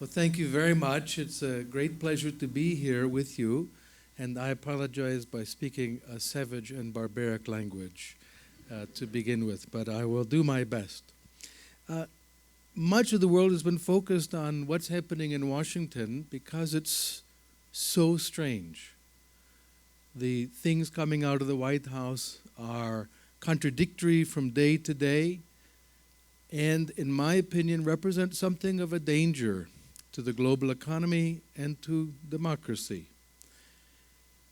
Well, thank you very much. It's a great pleasure to be here with you, and I apologize by speaking a savage and barbaric language to begin with, but I will do my best. Much of the world has been focused on what's happening in Washington because it's so strange. The things coming out of the White House are contradictory from day to day, and in my opinion represent something of a danger to the global economy and to democracy.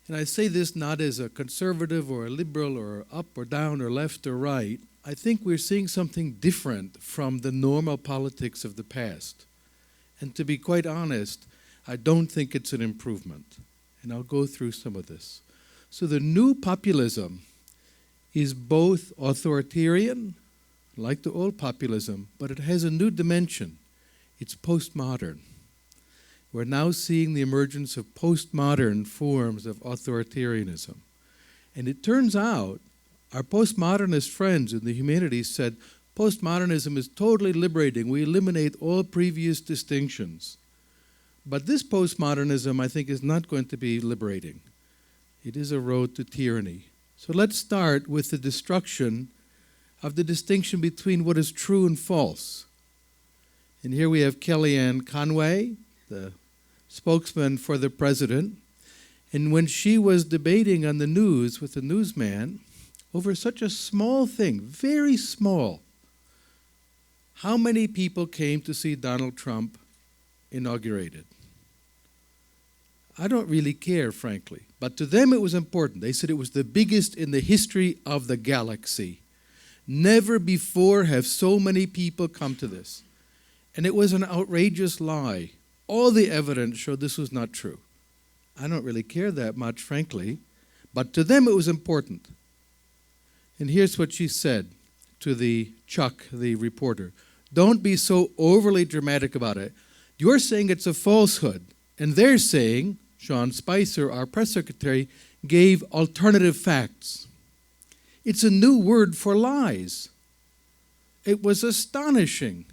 And I say this not as a conservative or a liberal or up or down or left or right. I think we're seeing something different from the normal politics of the past. And to be quite honest, I don't think it's an improvement. And I'll go through some of this. So the new populism is both authoritarian, like the old populism, but it has a new dimension. It's postmodern. We're now seeing the emergence of postmodern forms of authoritarianism. And it turns out our postmodernist friends in the humanities said postmodernism is totally liberating. We eliminate all previous distinctions. But this postmodernism, I think, is not going to be liberating. It is a road to tyranny. So let's start with the destruction of the distinction between what is true and false. And here we have Kellyanne Conway, the spokesman for the president, and when she was debating on the news with the newsman over such a small thing, very small, how many people came to see Donald Trump inaugurated? I don't really care, frankly, but to them it was important. They said it was the biggest in the history of the galaxy. Never before have so many people come to this. And it was an outrageous lie. All the evidence showed this was not true. I don't really care that much, frankly, but to them it was important. And here's what she said to Chuck, the reporter. Don't be so overly dramatic about it. You're saying it's a falsehood, and they're saying, Sean Spicer, our press secretary, gave alternative facts. It's a new word for lies. It was astonishing.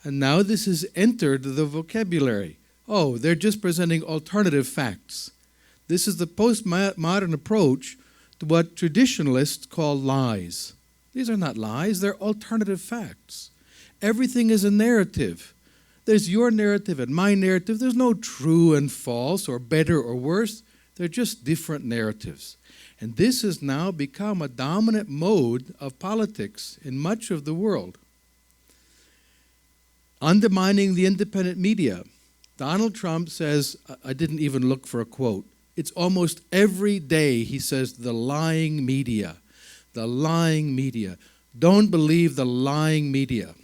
And now this has entered the vocabulary. Oh, they're just presenting alternative facts. This is the postmodern approach to what traditionalists call lies. These are not lies, they're alternative facts. Everything is a narrative. There's your narrative and my narrative. There's no true and false or better or worse. They're just different narratives. And this has now become a dominant mode of politics in much of the world. Undermining the independent media. Donald Trump says, I didn't even look for a quote. It's almost every day he says, the lying media. The lying media. Don't believe the lying media.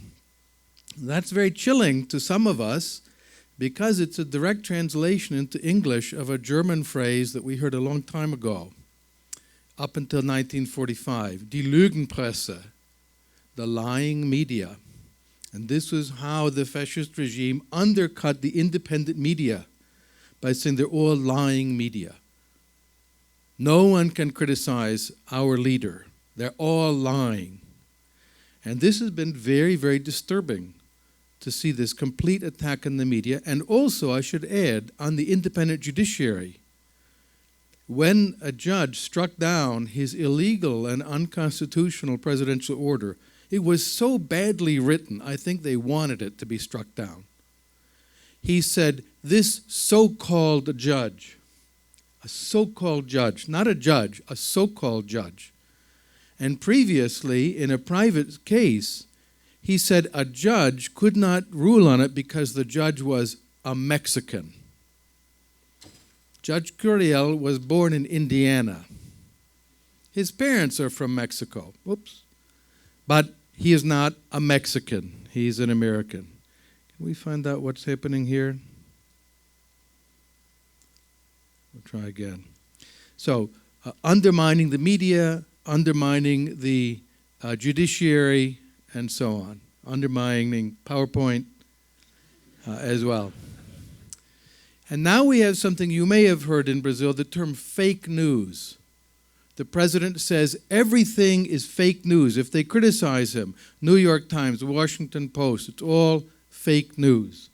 That's very chilling to some of us because it's a direct translation into English of a German phrase that we heard a long time ago, up until 1945. Die Lügenpresse, the lying media. And this was how the fascist regime undercut the independent media by saying they're all lying media. No one can criticize our leader. They're all lying. And this has been very, very disturbing to see this complete attack on the media, and also, I should add, on the independent judiciary. When a judge struck down his illegal and unconstitutional presidential order, it was so badly written, I think they wanted it to be struck down. He said, this so-called judge, a so-called judge, not a judge, a so-called judge. And previously, in a private case, he said a judge could not rule on it because the judge was a Mexican. Judge Curiel was born in Indiana. His parents are from Mexico. Whoops. But he is not a Mexican. He's an American. Can we find out what's happening here? We'll try again. So, undermining the media, undermining the judiciary, and so on. Undermining PowerPoint as well. And now we have something you may have heard in Brazil, the term fake news. The president says everything is fake news. If they criticize him, New York Times, Washington Post, it's all fake news.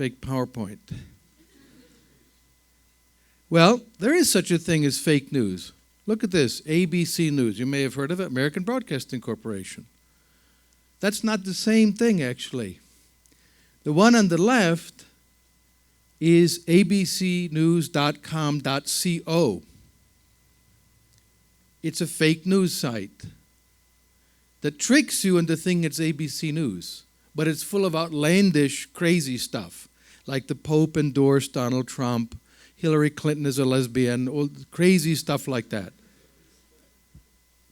fake PowerPoint. Well, there is such a thing as fake news. Look at this, ABC News. You may have heard of it, American Broadcasting Corporation. That's not the same thing, actually. The one on the left is abcnews.com.co. It's a fake news site that tricks you into thinking it's ABC News, but it's full of outlandish, crazy stuff, like the Pope endorsed Donald Trump, Hillary Clinton is a lesbian, all crazy stuff like that.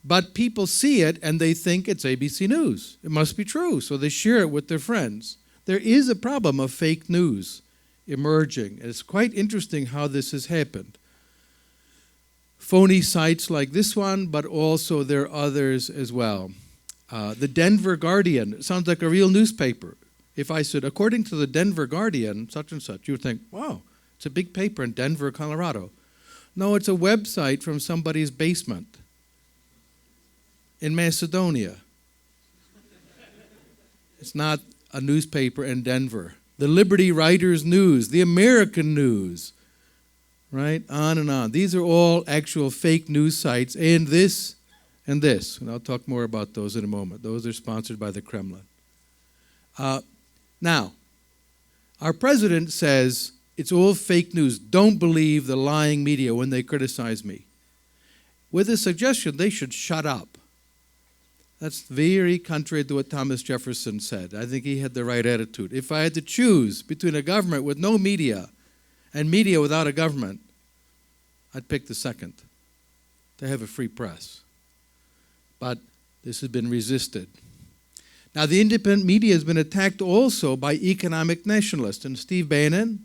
But people see it and they think it's ABC News. It must be true, so they share it with their friends. There is a problem of fake news emerging, and it's quite interesting how this has happened. Phony sites like this one, but also there are others as well. The Denver Guardian sounds like a real newspaper. If I said, according to the Denver Guardian, such and such, you would think, wow, it's a big paper in Denver, Colorado. No, it's a website from somebody's basement in Macedonia. It's not a newspaper in Denver. The Liberty Writers News, the American News, right? On and on. These are all actual fake news sites, and this and this. And I'll talk more about those in a moment. Those are sponsored by the Kremlin. Now, our president says it's all fake news. Don't believe the lying media when they criticize me. With a suggestion, they should shut up. That's very contrary to what Thomas Jefferson said. I think he had the right attitude. If I had to choose between a government with no media and media without a government, I'd pick the second, to have a free press. But this has been resisted. Now, the independent media has been attacked also by economic nationalists. And Steve Bannon,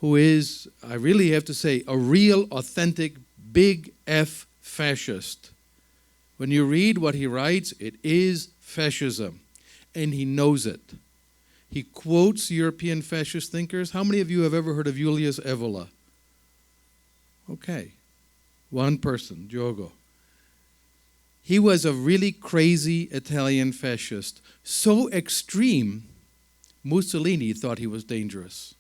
who is, I really have to say, a real, authentic, big F fascist. When you read what he writes, it is fascism, and he knows it. He quotes European fascist thinkers. How many of you have ever heard of Julius Evola? Okay, one person, Diogo. He was a really crazy Italian fascist, so extreme, Mussolini thought he was dangerous.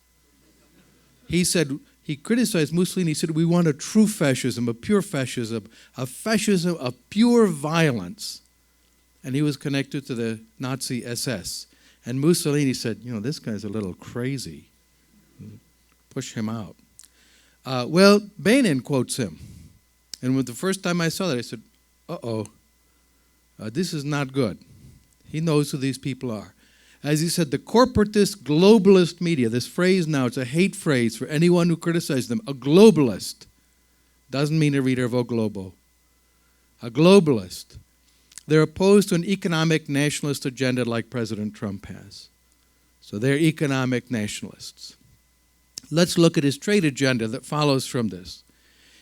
He said, he criticized Mussolini. He said, we want a true fascism, a pure fascism, a fascism of pure violence. And he was connected to the Nazi SS. And Mussolini said, you know, this guy's a little crazy. Push him out. Well, Bannon quotes him. And when the first time I saw that, I said, this is not good. He knows who these people are. As he said, the corporatist, globalist media, this phrase now, it's a hate phrase for anyone who criticizes them. A globalist doesn't mean a reader of O Globo. A globalist. They're opposed to an economic nationalist agenda like President Trump has. So they're economic nationalists. Let's look at his trade agenda that follows from this.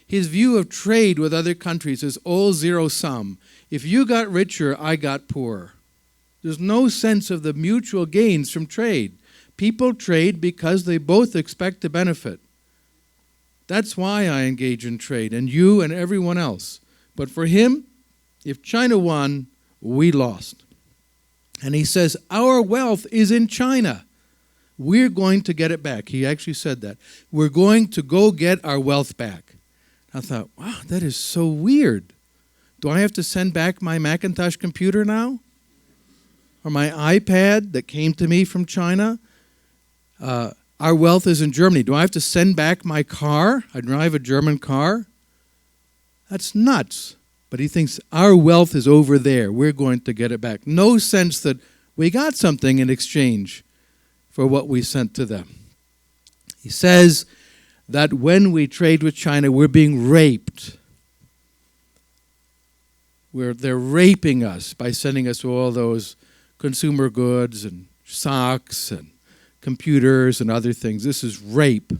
His view of trade with other countries is all zero-sum. If you got richer, I got poorer. There's no sense of the mutual gains from trade. People trade because they both expect to benefit. That's why I engage in trade, and you and everyone else. But for him, if China won, we lost. And he says, our wealth is in China. We're going to get it back. He actually said that. We're going to go get our wealth back. I thought, wow, that is so weird. Do I have to send back my Macintosh computer now? Or my iPad that came to me from China? Our wealth is in Germany. Do I have to send back my car? I drive a German car. That's nuts. But he thinks our wealth is over there. We're going to get it back. No sense that we got something in exchange for what we sent to them. He says that when we trade with China, we're being raped. They're raping us by sending us all those consumer goods and socks and computers and other things. This is rape.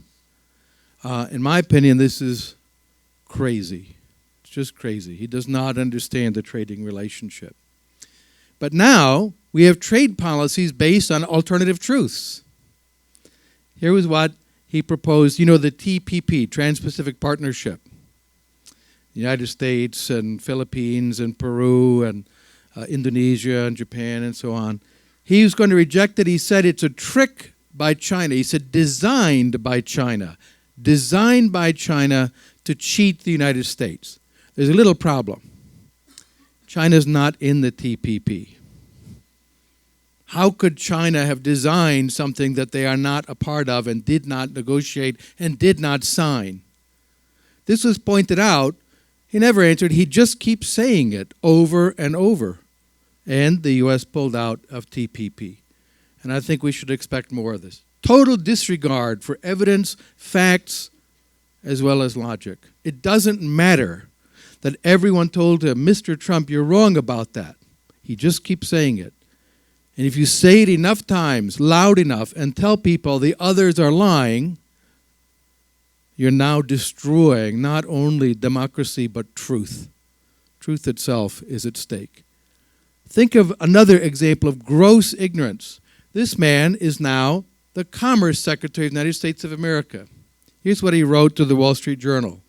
In my opinion, this is crazy. It's just crazy. He does not understand the trading relationship. But now we have trade policies based on alternative truths. Here was what he proposed, you know, the TPP, Trans-Pacific Partnership. The United States and Philippines and Peru and Indonesia and Japan and so on. He was going to reject it. He said it's a trick by China. He said designed by China. Designed by China to cheat the United States. There's a little problem. China's not in the TPP. How could China have designed something that they are not a part of and did not negotiate and did not sign? This was pointed out. He never answered. He just keeps saying it over and over. And the U.S. pulled out of TPP. And I think we should expect more of this. Total disregard for evidence, facts, as well as logic. It doesn't matter that everyone told him, Mr. Trump, you're wrong about that. He just keeps saying it. And if you say it enough times, loud enough, and tell people the others are lying, you're now destroying not only democracy, but truth. Truth itself is at stake. Think of another example of gross ignorance. This man is now the Commerce Secretary of the United States of America. Here's what he wrote to the Wall Street Journal.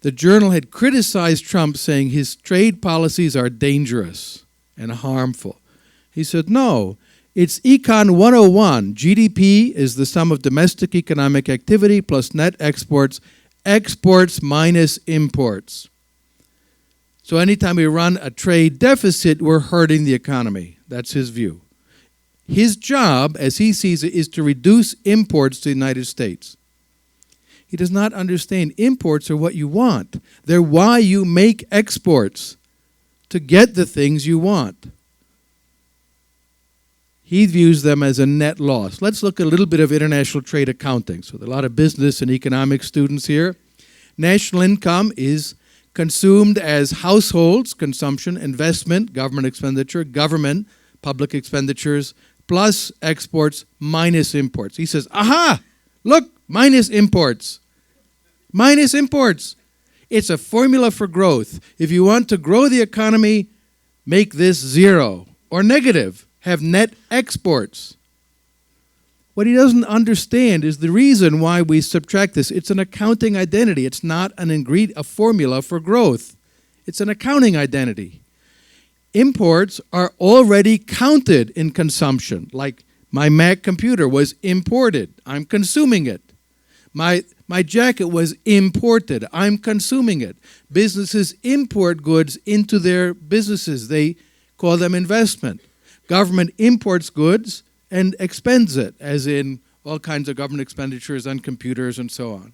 The Journal had criticized Trump, saying his trade policies are dangerous and harmful. He said, no, it's Econ 101. GDP is the sum of domestic economic activity plus net exports, exports minus imports. So anytime we run a trade deficit, we're hurting the economy. That's his view. His job, as he sees it, is to reduce imports to the United States. He does not understand imports are what you want. They're why you make exports, to get the things you want. He views them as a net loss. Let's look at a little bit of international trade accounting. So there are a lot of business and economic students here. National income is consumed as households, consumption, investment, government expenditure, government, public expenditures, plus exports minus imports. He says, aha, look, minus imports. Minus imports. It's a formula for growth. If you want to grow the economy, make this zero or negative. Have net exports. What he doesn't understand is the reason why we subtract this. It's an accounting identity. It's not a formula for growth. It's an accounting identity. Imports are already counted in consumption. Like my Mac computer was imported. I'm consuming it. My jacket was imported. I'm consuming it. Businesses import goods into their businesses. They call them investment. Government imports goods and expends it, as in all kinds of government expenditures on computers and so on.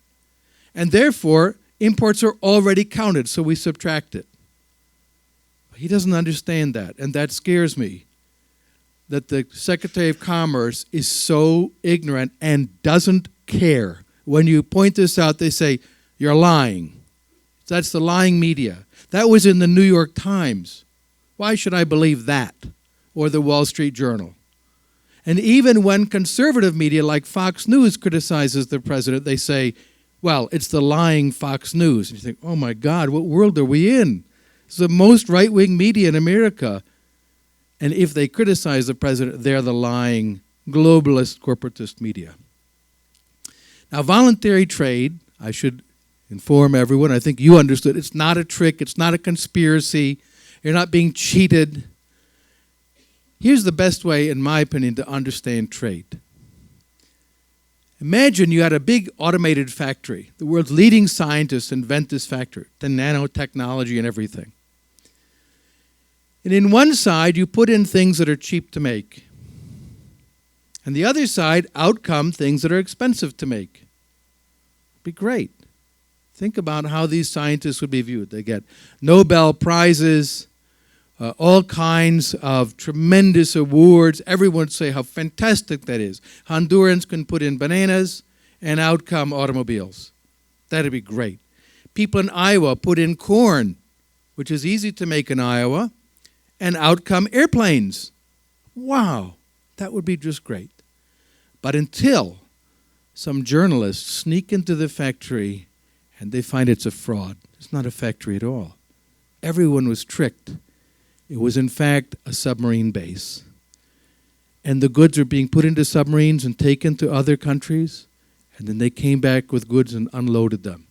And therefore, imports are already counted, so we subtract it. He doesn't understand that, and that scares me, that the Secretary of Commerce is so ignorant and doesn't care. When you point this out, they say, you're lying. That's the lying media. That was in the New York Times. Why should I believe that? Or the Wall Street Journal. And even when conservative media like Fox News criticizes the president, they say, well, it's the lying Fox News. And you think, oh my God, what world are we in? It's the most right-wing media in America. And if they criticize the president, they're the lying globalist corporatist media. Now, voluntary trade, I should inform everyone, I think you understood, it's not a trick, it's not a conspiracy, you're not being cheated. Here's the best way, in my opinion, to understand trade. Imagine you had a big automated factory. The world's leading scientists invent this factory, the nanotechnology and everything. And in one side, you put in things that are cheap to make. And the other side, out come things that are expensive to make. It'd be great. Think about how these scientists would be viewed. They get Nobel Prizes, all kinds of tremendous awards. Everyone would say how fantastic that is. Hondurans can put in bananas and out come automobiles. That'd be great. People in Iowa put in corn, which is easy to make in Iowa, and out come airplanes. Wow, that would be just great. But until some journalists sneak into the factory and they find it's a fraud. It's not a factory at all. Everyone was tricked. It was, in fact, a submarine base. And the goods are being put into submarines and taken to other countries, and then they came back with goods and unloaded them.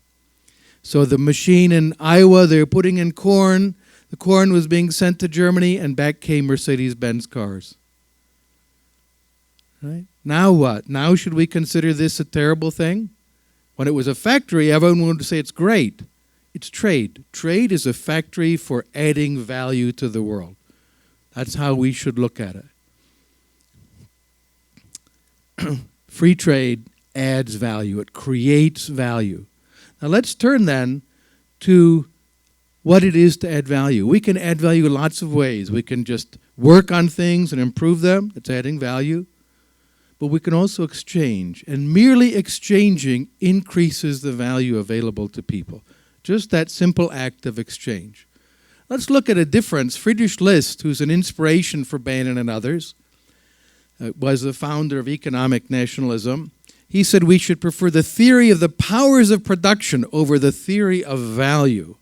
So the machine in Iowa, they were putting in corn. The corn was being sent to Germany, and back came Mercedes-Benz cars. Right? Now what? Now should we consider this a terrible thing? When it was a factory, everyone wanted to say it's great. It's trade. Trade is a factory for adding value to the world. That's how we should look at it. Free trade adds value. It creates value. Now let's turn then to what it is to add value. We can add value in lots of ways. We can just work on things and improve them. It's adding value. But we can also exchange. And merely exchanging increases the value available to people. Just that simple act of exchange. Let's look at a difference. Friedrich List, who's an inspiration for Bannon and others, was the founder of economic nationalism. He said we should prefer the theory of the powers of production over the theory of value.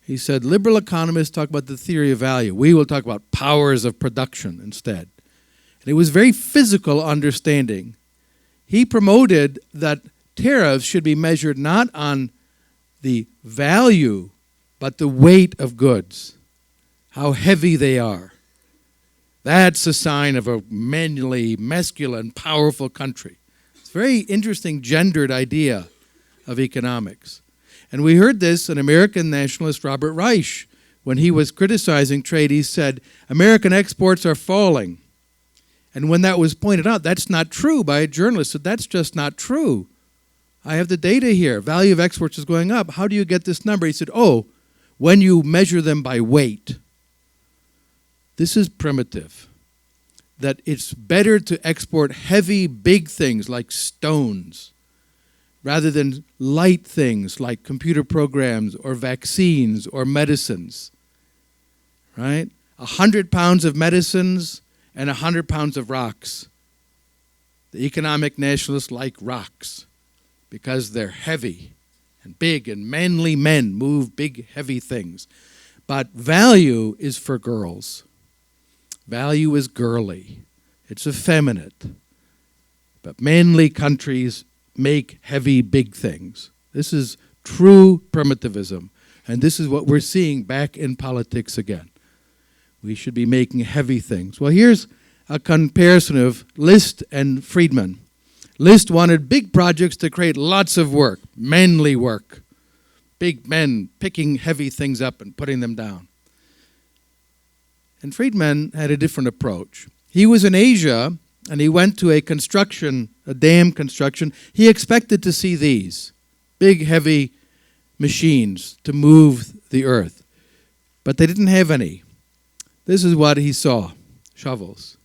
He said liberal economists talk about the theory of value. We will talk about powers of production instead. And it was very physical understanding. He promoted that tariffs should be measured not on the value, but the weight of goods, how heavy they are. That's a sign of a manly, masculine, powerful country. It's a very interesting gendered idea of economics. And we heard this in American nationalist Robert Reich. When he was criticizing trade, he said, American exports are falling. And when that was pointed out, that's not true by a journalist. Said, that's just not true. I have the data here. Value of exports is going up. How do you get this number? He said, oh, when you measure them by weight. This is primitive. That it's better to export heavy, big things like stones rather than light things like computer programs or vaccines or medicines. Right? 100 pounds of medicines and 100 pounds of rocks. The economic nationalists like rocks because they're heavy and big, and manly men move big, heavy things. But value is for girls. Value is girly. It's effeminate. But manly countries make heavy, big things. This is true primitivism. And this is what we're seeing back in politics again. We should be making heavy things. Well, here's a comparison of List and Friedman. List wanted big projects to create lots of work, manly work. Big men picking heavy things up and putting them down. And Friedman had a different approach. He was in Asia, and he went to a dam construction. He expected to see these big, heavy machines to move the earth. But they didn't have any. This is what he saw, shovels.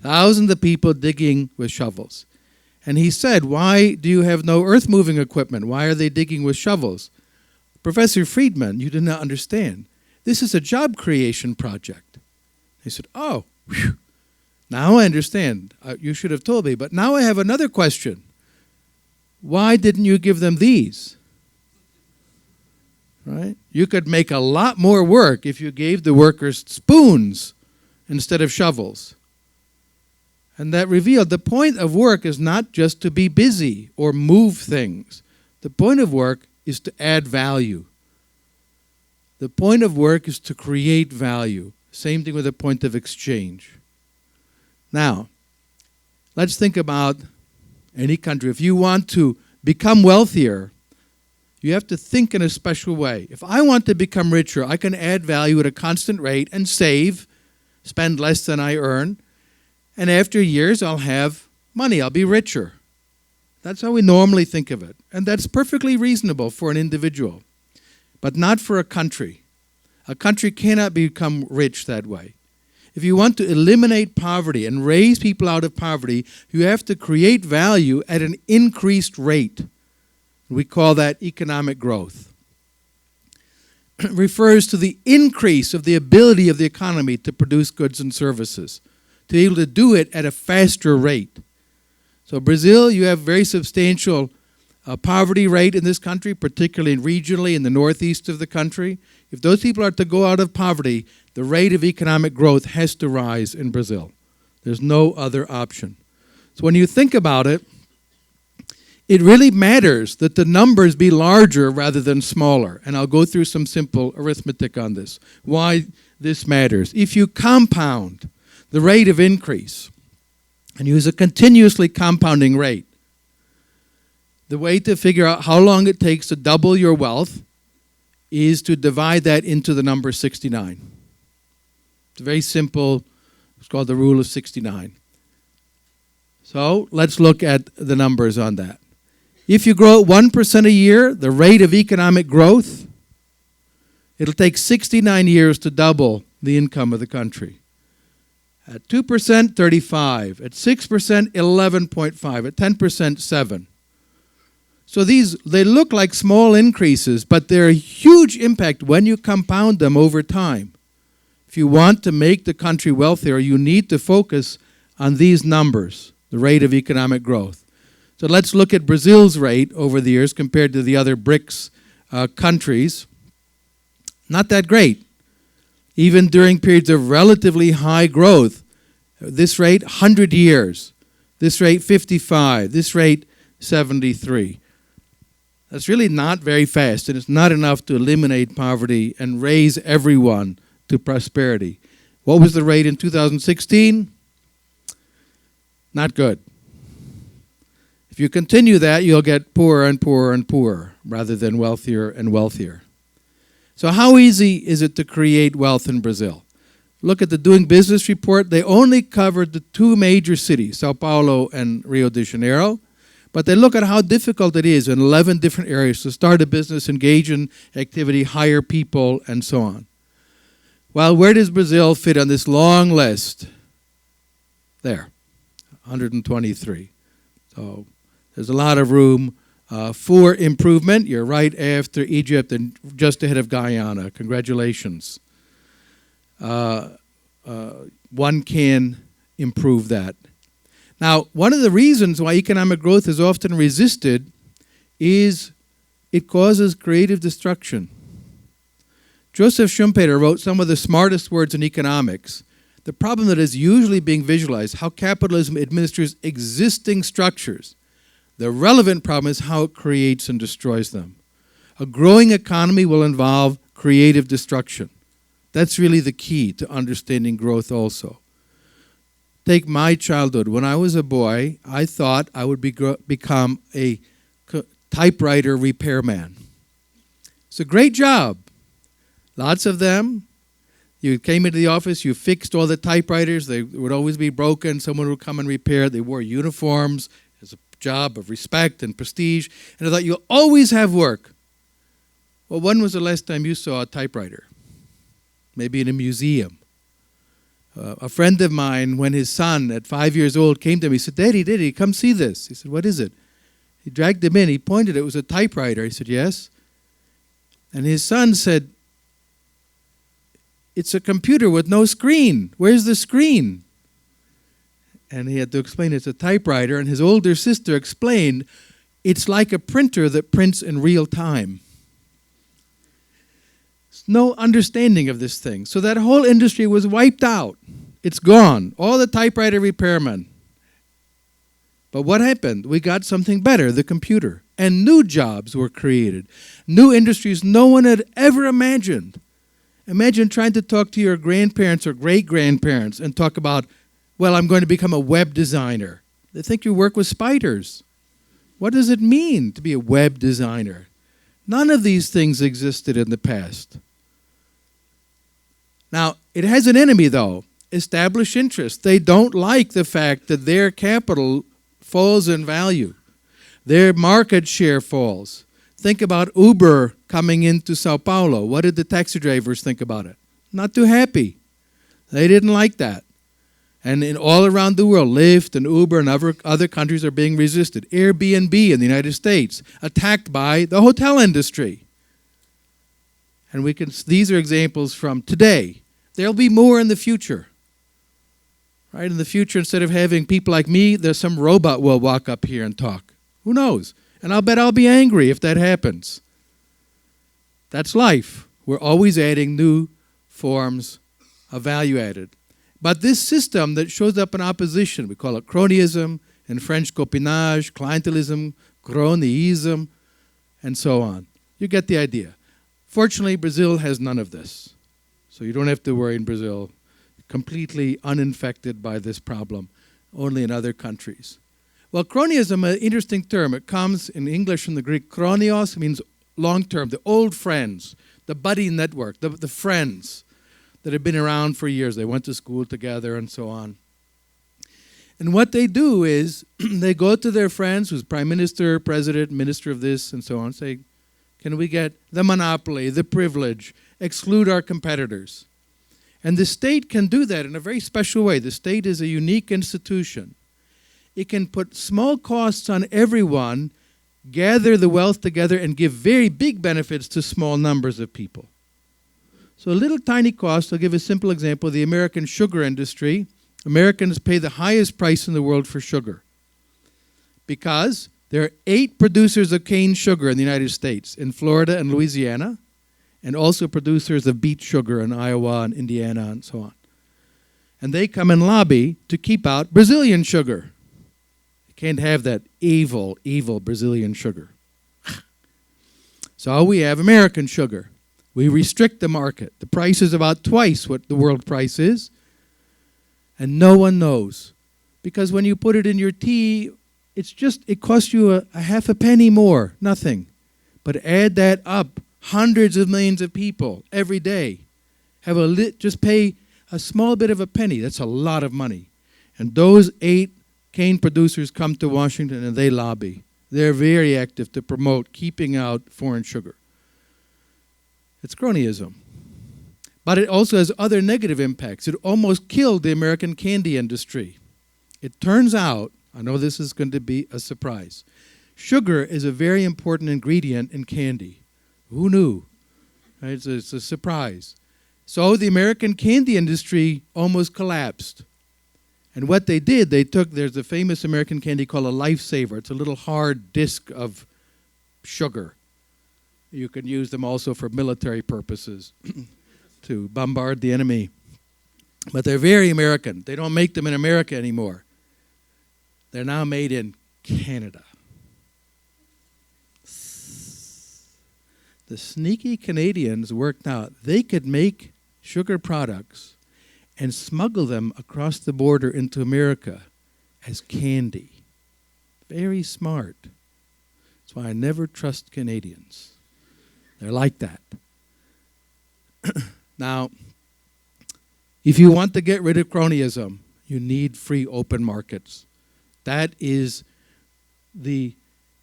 Thousands of people digging with shovels. And he said, why do you have no earth-moving equipment? Why are they digging with shovels? Professor Friedman, you do not understand. This is a job creation project. He said, oh, whew. Now I understand. You should have told me. But now I have another question. Why didn't you give them these? Right? You could make a lot more work if you gave the workers spoons instead of shovels. And that revealed the point of work is not just to be busy or move things. The point of work is to add value. The point of work is to create value. Same thing with the point of exchange. Now, let's think about any country. If you want to become wealthier, you have to think in a special way. If I want to become richer, I can add value at a constant rate and save, spend less than I earn, and after years I'll have money, I'll be richer. That's how we normally think of it. And that's perfectly reasonable for an individual, but not for a country. A country cannot become rich that way. If you want to eliminate poverty and raise people out of poverty, you have to create value at an increased rate. We call that economic growth. It refers to the increase of the ability of the economy to produce goods and services, to be able to do it at a faster rate. So Brazil, you have very substantial poverty rate in this country, particularly regionally in the northeast of the country. If those people are to go out of poverty, the rate of economic growth has to rise in Brazil. There's no other option. So when you think about it, it really matters that the numbers be larger rather than smaller. And I'll go through some simple arithmetic on this. Why this matters. If you compound the rate of increase and use a continuously compounding rate. The way to figure out how long it takes to double your wealth is to divide that into the number 69. It's very simple. It's called the rule of 69. So let's look at the numbers on that. If you grow at 1% a year, the rate of economic growth, it'll take 69 years to double the income of the country. At 2%, 35. At 6%, 11.5. At 10%, 7. So they look like small increases, but they're a huge impact when you compound them over time. If you want to make the country wealthier, you need to focus on these numbers, the rate of economic growth. So let's look at Brazil's rate over the years compared to the other BRICS countries. Not that great. Even during periods of relatively high growth, this rate, 100 years. This rate, 55. This rate, 73. That's really not very fast, and it's not enough to eliminate poverty and raise everyone to prosperity. What was the rate in 2016? Not good. If you continue that, you'll get poorer and poorer and poorer rather than wealthier and wealthier. So how easy is it to create wealth in Brazil? Look at the Doing Business report. They only covered the two major cities, Sao Paulo and Rio de Janeiro. But they look at how difficult it is in 11 different areas to start a business, engage in activity, hire people, and so on. Well, where does Brazil fit on this long list? There, 123. So there's a lot of room for improvement. You're right after Egypt and just ahead of Guyana. Congratulations. One can improve that. Now, one of the reasons why economic growth is often resisted is it causes creative destruction. Joseph Schumpeter wrote some of the smartest words in economics. The problem that is usually being visualized, how capitalism administers existing structures. The relevant problem is how it creates and destroys them. A growing economy will involve creative destruction. That's really the key to understanding growth also. Take my childhood. When I was a boy, I thought I would become a typewriter repairman. It's a great job. Lots of them. You came into the office, you fixed all the typewriters. They would always be broken. Someone would come and repair. They wore uniforms. It's a job of respect and prestige. And I thought, you'll always have work. Well, when was the last time you saw a typewriter? Maybe in a museum. A friend of mine, when his son at 5 years old came to me, he said, Daddy, come see this. He said, what is it? He dragged him in. He pointed. It was a typewriter. He said, yes. And his son said, it's a computer with no screen. Where's the screen? And he had to explain it's a typewriter. And his older sister explained, it's like a printer that prints in real time. No understanding of this thing. So that whole industry was wiped out. It's gone. All the typewriter repairmen. But what happened? We got something better, the computer. And new jobs were created. New industries no one had ever imagined. Imagine trying to talk to your grandparents or great-grandparents and talk about, well, I'm going to become a web designer. They think you work with spiders. What does it mean to be a web designer? None of these things existed in the past. Now, it has an enemy, though, established interests. They don't like the fact that their capital falls in value. Their market share falls. Think about Uber coming into Sao Paulo. What did the taxi drivers think about it? Not too happy. They didn't like that. And all around the world, Lyft and Uber and other countries are being resisted. Airbnb in the United States, attacked by the hotel industry. And these are examples from today. There'll be more in the future. Right? In the future, instead of having people like me, there's some robot will walk up here and talk. Who knows? And I'll bet I'll be angry if that happens. That's life. We're always adding new forms of value added. But this system that shows up in opposition, we call it cronyism, in French copinage, clientelism, cronyism, and so on. You get the idea. Fortunately, Brazil has none of this. So you don't have to worry in Brazil, completely uninfected by this problem. only in other countries. Well, cronyism, an interesting term. It comes in English from the Greek chronios, means long-term, the old friends, the buddy network, the friends that have been around for years. They went to school together and so on. And what they do is they go to their friends, who's prime minister, president, minister of this, and so on, say, can we get the monopoly, the privilege, exclude our competitors? And the state can do that in a very special way. The state is a unique institution. It can put small costs on everyone, gather the wealth together, and give very big benefits to small numbers of people. So a little tiny cost, I'll give a simple example, the American sugar industry. Americans pay the highest price in the world for sugar because there are 8 producers of cane sugar in the United States, in Florida and Louisiana, and also producers of beet sugar in Iowa and Indiana and so on. And they come and lobby to keep out Brazilian sugar. You can't have that evil, evil Brazilian sugar. So we have American sugar. We restrict the market. The price is about twice what the world price is. And no one knows. Because when you put it in your tea, it costs you a half a penny more, nothing. But add that up, hundreds of millions of people every day just pay a small bit of a penny. That's a lot of money. And those 8 cane producers come to Washington and they lobby. They're very active to promote keeping out foreign sugar. It's cronyism. But it also has other negative impacts. It almost killed the American candy industry. It turns out, I know this is going to be a surprise, sugar is a very important ingredient in candy. Who knew? Right? It's a surprise. So the American candy industry almost collapsed. And what they did, there's a famous American candy called a Lifesaver. It's a little hard disc of sugar. You can use them also for military purposes. To bombard the enemy. But they're very American. They don't make them in America anymore. They're now made in Canada. The sneaky Canadians worked out they could make sugar products and smuggle them across the border into America as candy. Very smart. That's why I never trust Canadians. They're like that. Now, if you want to get rid of cronyism, you need free open markets. That is the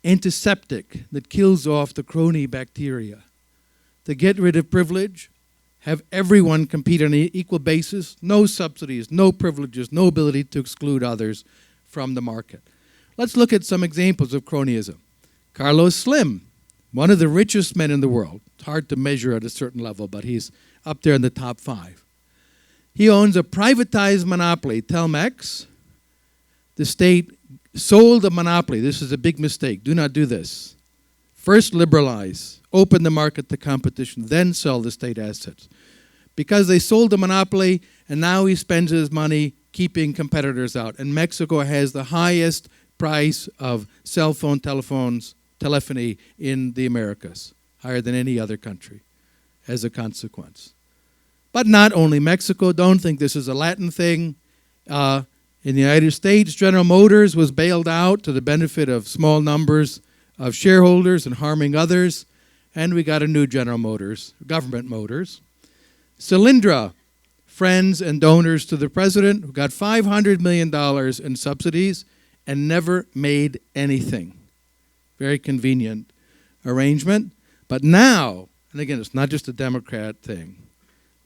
antiseptic that kills off the crony bacteria. To get rid of privilege, have everyone compete on an equal basis, no subsidies, no privileges, no ability to exclude others from the market. Let's look at some examples of cronyism. Carlos Slim, one of the richest men in the world. It's hard to measure at a certain level, but he's up there in the top 5. He owns a privatized monopoly, Telmex. The state sold the monopoly. This is a big mistake. Do not do this. First liberalize, open the market to competition, then sell the state assets. Because they sold the monopoly, and now he spends his money keeping competitors out. And Mexico has the highest price of cell phone telephony in the Americas, higher than any other country as a consequence. But not only Mexico. Don't think this is a Latin thing. In the United States, General Motors was bailed out to the benefit of small numbers of shareholders and harming others. And we got a new General Motors, government motors. Solyndra, friends and donors to the president, who got $500 million in subsidies and never made anything. Very convenient arrangement. But now, and again, it's not just a Democrat thing,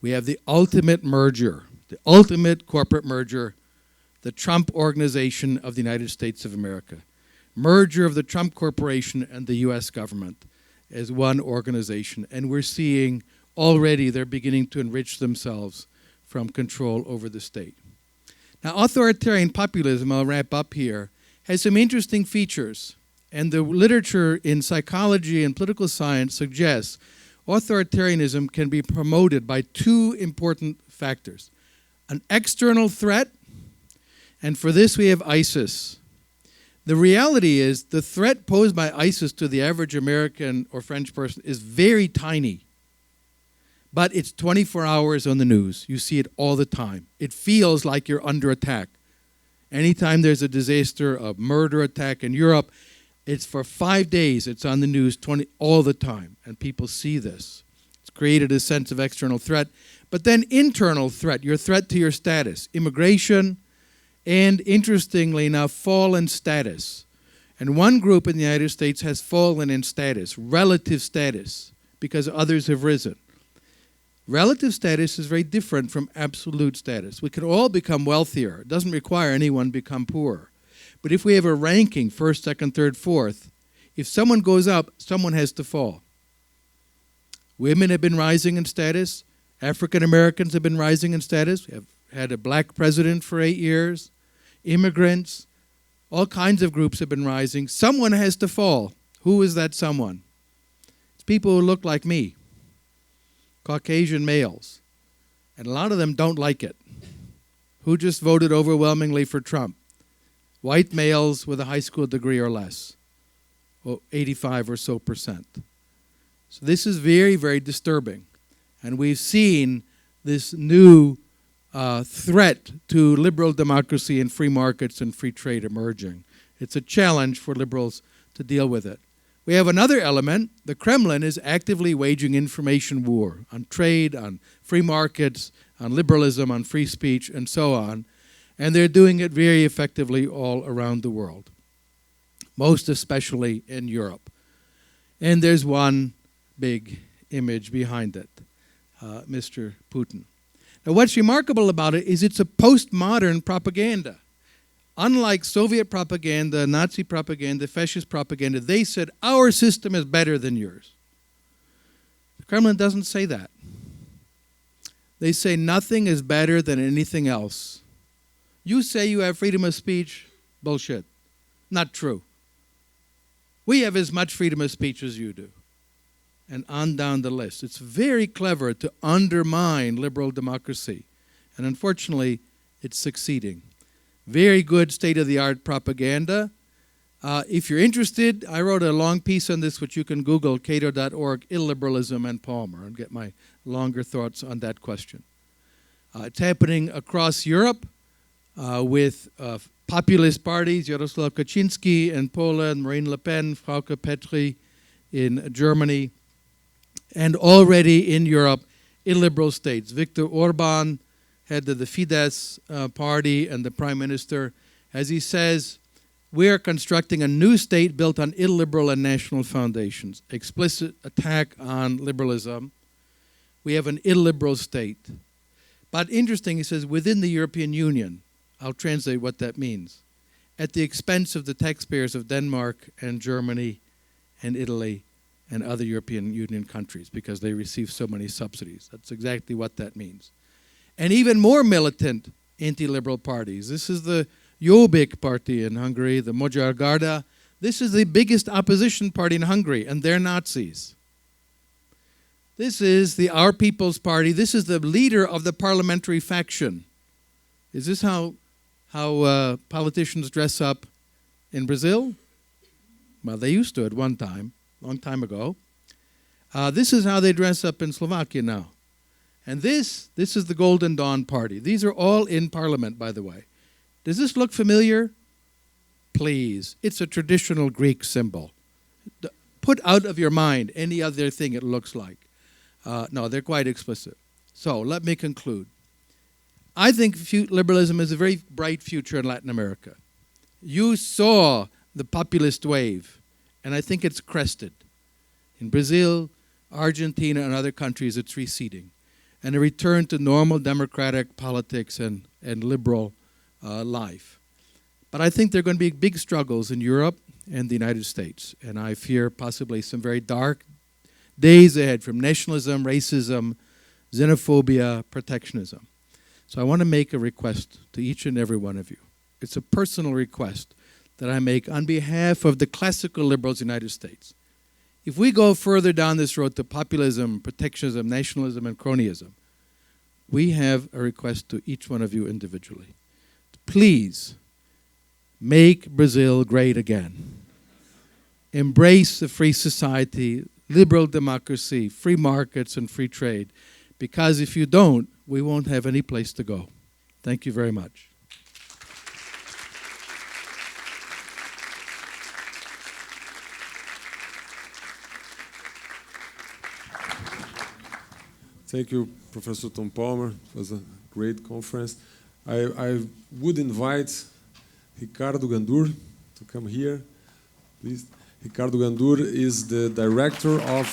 we have the ultimate merger, the ultimate corporate merger, the Trump Organization of the United States of America. Merger of the Trump Corporation and the U.S. government as one organization. And we're seeing already they're beginning to enrich themselves from control over the state. Now, authoritarian populism, I'll wrap up here, has some interesting features. And the literature in psychology and political science suggests authoritarianism can be promoted by 2 important factors. An external threat, and for this we have ISIS. The reality is the threat posed by ISIS to the average American or French person is very tiny. But it's 24 hours on the news. You see it all the time. It feels like you're under attack. Anytime there's a disaster, a murder attack in Europe, it's for 5 days, it's on the news all the time, and people see this. It's created a sense of external threat. But then internal threat, your threat to your status, immigration, and interestingly enough, fallen status. And one group in the United States has fallen in status, relative status, because others have risen. Relative status is very different from absolute status. We can all become wealthier. It doesn't require anyone become poorer. But if we have a ranking, first, second, third, fourth, if someone goes up, someone has to fall. Women have been rising in status. African Americans have been rising in status. We have had a black president for 8 years. Immigrants, all kinds of groups have been rising. Someone has to fall. Who is that someone? It's people who look like me, Caucasian males. And a lot of them don't like it. Who just voted overwhelmingly for Trump? White males with a high school degree or less, 85 or so percent. So this is very, very disturbing. And we've seen this new threat to liberal democracy and free markets and free trade emerging. It's a challenge for liberals to deal with it. We have another element. The Kremlin is actively waging information war on trade, on free markets, on liberalism, on free speech, and so on. And they're doing it very effectively all around the world, most especially in Europe. And there's one big image behind it, Mr. Putin. Now, what's remarkable about it is it's a postmodern propaganda. Unlike Soviet propaganda, Nazi propaganda, fascist propaganda, they said, our system is better than yours. The Kremlin doesn't say that. They say nothing is better than anything else. You say you have freedom of speech, bullshit. Not true. We have as much freedom of speech as you do. And on down the list. It's very clever to undermine liberal democracy. And unfortunately, it's succeeding. Very good state-of-the-art propaganda. If you're interested, I wrote a long piece on this, which you can Google, cato.org, illiberalism and Palmer, and get my longer thoughts on that question. It's happening across Europe with populist parties, Jaroslaw Kaczynski in Poland, Marine Le Pen, Frauke Petry in Germany, and already in Europe, illiberal states. Viktor Orban, head of the Fidesz party and the prime minister, as he says, we are constructing a new state built on illiberal and national foundations. Explicit attack on liberalism. We have an illiberal state. But interesting, he says, within the European Union, I'll translate what that means, at the expense of the taxpayers of Denmark and Germany and Italy and other European Union countries because they receive so many subsidies. That's exactly what that means. And even more militant anti-liberal parties. This is the Jobbik party in Hungary, the Magyar Garda. This is the biggest opposition party in Hungary, and they're Nazis. This is the Our People's Party. This is the leader of the parliamentary faction. Is this how politicians dress up in Brazil? Well, they used to at one time, long time ago. This is how they dress up in Slovakia now. And this is the Golden Dawn Party. These are all in parliament, by the way. Does this look familiar? Please. It's a traditional Greek symbol. Put out of your mind any other thing it looks like. No, they're quite explicit. So let me conclude. I think liberalism is a very bright future in Latin America. You saw the populist wave, and I think it's crested. In Brazil, Argentina, and other countries, it's receding. And a return to normal democratic politics and liberal life. But I think there are going to be big struggles in Europe and the United States. And I fear possibly some very dark days ahead from nationalism, racism, xenophobia, protectionism. So I want to make a request to each and every one of you. It's a personal request that I make on behalf of the classical liberals in the United States. If we go further down this road to populism, protectionism, nationalism, and cronyism, we have a request to each one of you individually. Please make Brazil great again. Embrace the free society, liberal democracy, free markets, and free trade. Because if you don't, we won't have any place to go. Thank you very much. Thank you, Professor Tom Palmer. It was a great conference. I would invite Ricardo Gandur to come here, please. Ricardo Gandur is the director of,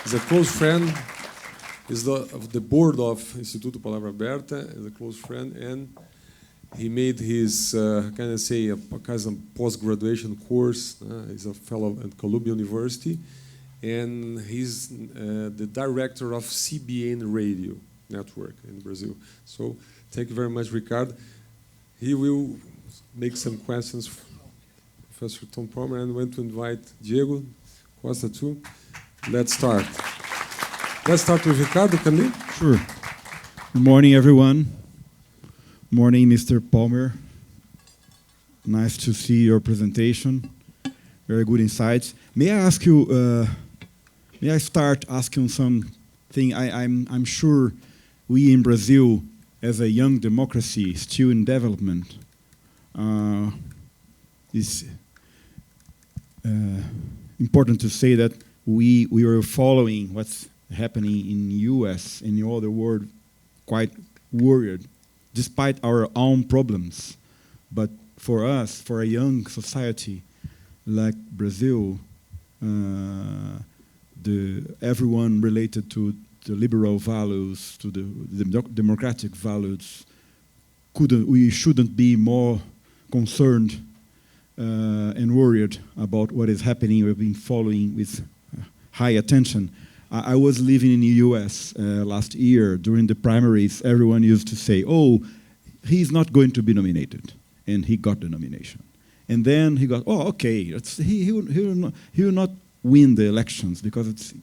is a close friend, is of the board of Instituto Palavra Aberta, is a close friend, and he made his, can I say, a kind of post-graduation course. He's a fellow at Columbia University, and he's the director of CBN Radio Network in Brazil. So thank you very much, Ricardo. He will make some questions for Professor Tom Palmer, and I want to invite Diego Costa too. Let's start. Let's start with Ricardo, can we? Sure. Good morning, everyone. Morning, Mr. Palmer. Nice to see your presentation. Very good insights. May I ask you, may I start asking something? I'm sure we in Brazil, as a young democracy still in development, it's important to say that we are following what's happening in the US and in all the world quite worried, despite our own problems. But for us, for a young society like Brazil, everyone related to the liberal values, to the democratic values, we shouldn't be more concerned and worried about what is happening. We've been following with high attention. I was living in the US last year. During the primaries, everyone used to say, oh, he's not going to be nominated. And he got the nomination. And then he got, oh, okay, he will not win the elections because it's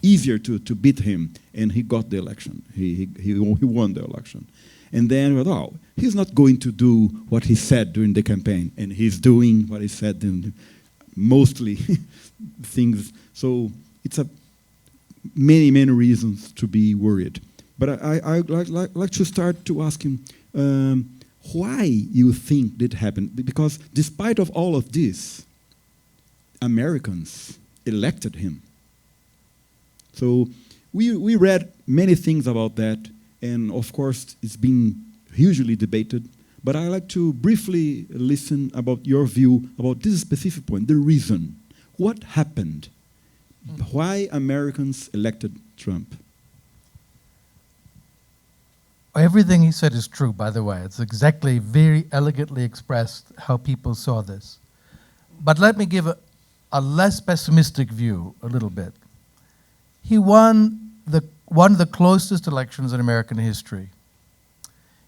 easier to beat him. And he got the election. He won the election. And then we thought, oh, he's not going to do what he said during the campaign. And he's doing what he said in mostly things. So it's many reasons to be worried. But I'd like to start to ask him why you think that happened. Because despite of all of this, Americans elected him. So we read many things about that. And of course, it's been hugely debated. But I'd like to briefly listen about your view about this specific point, the reason. What happened? Why Americans elected Trump? Everything he said is true, by the way. It's exactly, very elegantly expressed how people saw this. But let me give a less pessimistic view a little bit. He won one of the closest elections in American history.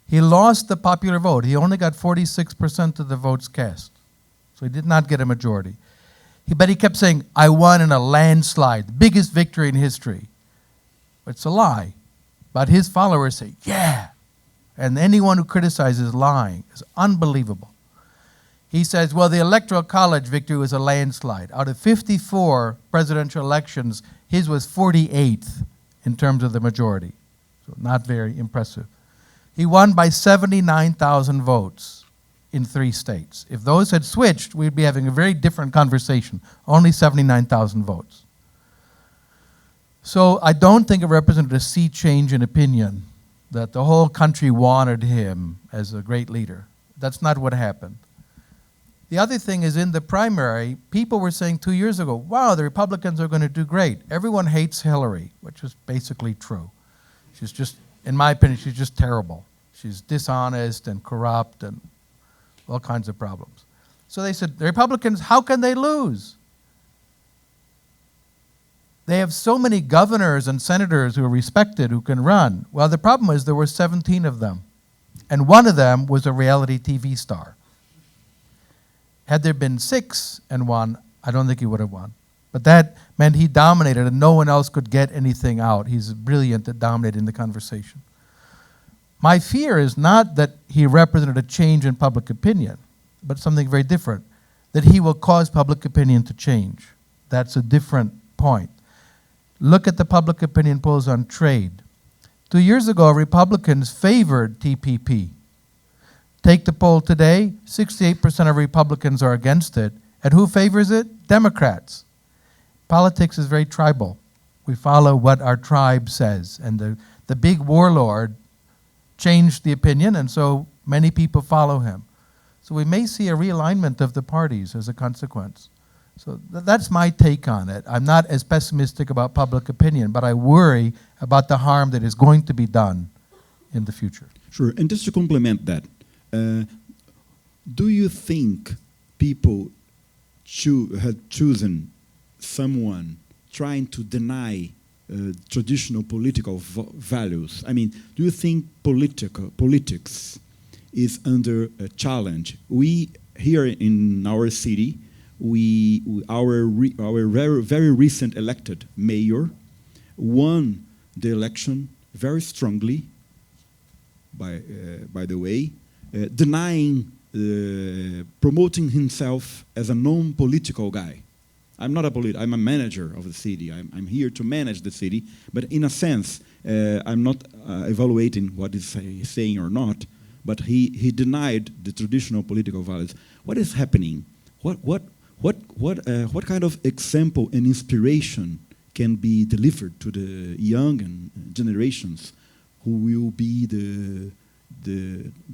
He lost the popular vote. He only got 46% of the votes cast. So he did not get a majority. But he kept saying, I won in a landslide, the biggest victory in history. It's a lie. But his followers say, yeah. And anyone who criticizes lying is unbelievable. He says, well, the Electoral College victory was a landslide. Out of 54 presidential elections, his was 48th in terms of the majority. So not very impressive. He won by 79,000 votes in 3 states. If those had switched, we'd be having a very different conversation. Only 79,000 votes. So I don't think it represented a sea change in opinion, that the whole country wanted him as a great leader. That's not what happened. The other thing is, in the primary, people were saying 2 years ago, wow, the Republicans are going to do great. Everyone hates Hillary, which is basically true. She's just, in my opinion, she's just terrible. She's dishonest and corrupt and all kinds of problems. So they said, the Republicans, how can they lose? They have so many governors and senators who are respected who can run. Well, the problem is there were 17 of them. And one of them was a reality TV star. Had there been 6 and 1, I don't think he would have won. But that meant he dominated and no one else could get anything out. He's brilliant at dominating the conversation. My fear is not that he represented a change in public opinion, but something very different, that he will cause public opinion to change. That's a different point. Look at the public opinion polls on trade. 2 years ago, Republicans favored TPP. Take the poll today, 68% of Republicans are against it. And who favors it? Democrats. Politics is very tribal. We follow what our tribe says. And the big warlord changed the opinion, and so many people follow him. So we may see a realignment of the parties as a consequence. So that's my take on it. I'm not as pessimistic about public opinion, but I worry about the harm that is going to be done in the future. Sure, and just to complement that, do you think people had chosen someone trying to deny traditional political values? I mean, do you think politics is under a challenge? We here in our city, our very recent elected mayor won the election very strongly. By the way, denying, promoting himself as a non-political guy. I'm not a I'm a manager of the city. I'm here to manage the city, but in a sense, I'm not evaluating what he's saying or not. But he denied the traditional political values. What is happening? What kind of example and inspiration can be delivered to the young and generations who will be the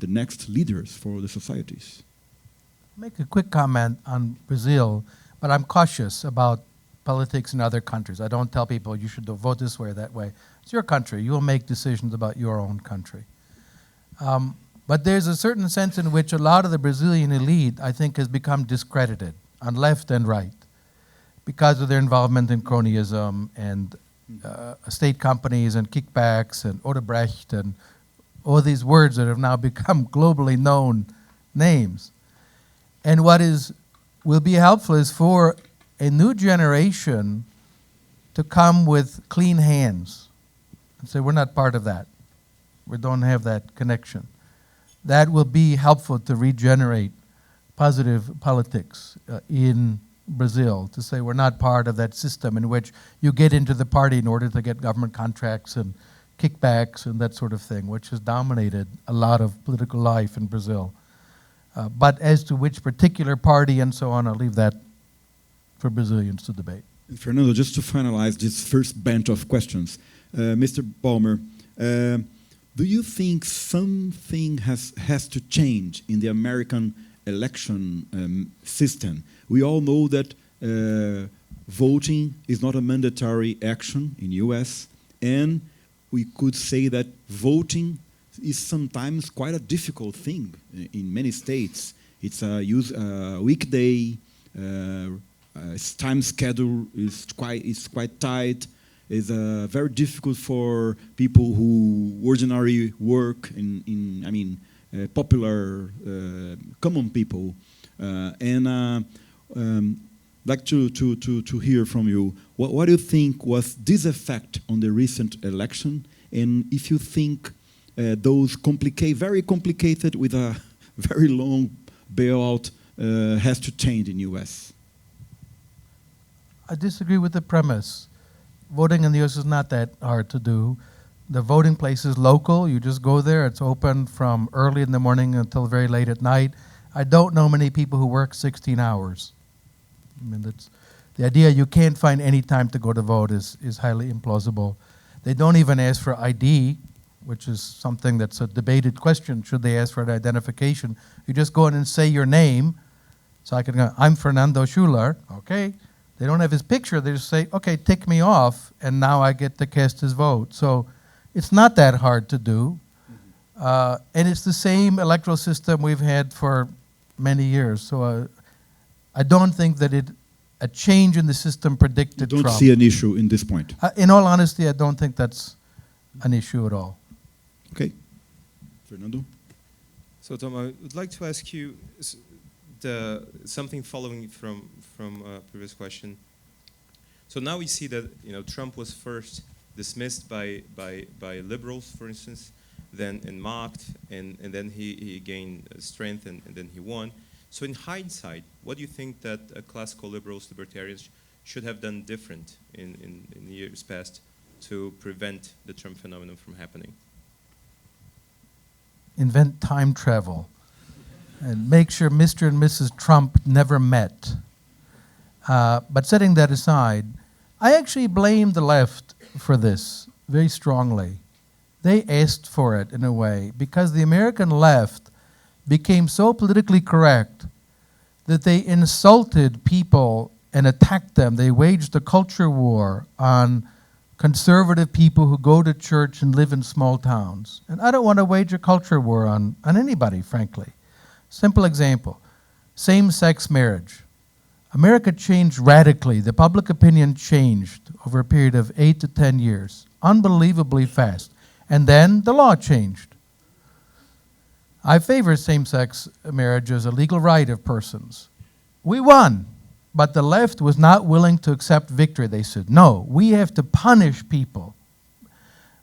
next leaders for the societies? Make a quick comment on Brazil, but I'm cautious about politics in other countries. I don't tell people you should vote this way or that way. It's your country. You will make decisions about your own country. But there's a certain sense in which a lot of the Brazilian elite, I think, has become discredited on left and right because of their involvement in cronyism and state companies and kickbacks and Odebrecht and all these words that have now become globally known names. And what will be helpful is for a new generation to come with clean hands and say, we're not part of that. We don't have that connection. That will be helpful to regenerate positive politics in Brazil, to say we're not part of that system in which you get into the party in order to get government contracts and kickbacks and that sort of thing, which has dominated a lot of political life in Brazil. But as to which particular party and so on, I'll leave that for Brazilians to debate. Fernando, just to finalize this first bench of questions, Mr. Palmer, do you think something has to change in the American election system? We all know that voting is not a mandatory action in US, and we could say that voting is sometimes quite a difficult thing in many states. It's a weekday, time schedule is quite tight. It's very difficult for people who ordinarily work in popular, common people. Like to hear from you, what do you think was this effect on the recent election? And if you think those very complicated with a very long bailout has to change in US? I disagree with the premise. Voting in the US is not that hard to do. The voting place is local. You just go there. It's open from early in the morning until very late at night. I don't know many people who work 16 hours. I mean, that's, the idea you can't find any time to go to vote is highly implausible. They don't even ask for ID, which is something that's a debated question. Should they ask for an identification? You just go in and say your name. So I can go, I'm Fernando Schuler. Okay. They don't have his picture. They just say, okay, tick me off, and now I get to cast his vote. So it's not that hard to do. And it's the same electoral system we've had for many years. So I don't think that a change in the system predicted Trump. Trump. See an issue in this point? In all honesty, I don't think that's an issue at all. Okay. Fernando? So, Tom, I would like to ask you something following from a previous question. So now we see that Trump was first dismissed by liberals, for instance, then mocked, and then he gained strength, and then he won. So in hindsight, what do you think that classical liberals, libertarians should have done different in years past to prevent the Trump phenomenon from happening? Invent time travel and make sure Mr. and Mrs. Trump never met. But setting that aside, I actually blame the left for this very strongly. They asked for it in a way because the American left became so politically correct that they insulted people and attacked them. They waged a culture war on conservative people who go to church and live in small towns. And I don't want to wage a culture war on anybody, frankly. Simple example, same-sex marriage. America changed radically. The public opinion changed over a period of 8 to 10 years, unbelievably fast. And then the law changed. I favor same-sex marriage as a legal right of persons. We won, but the left was not willing to accept victory. They said, no, we have to punish people.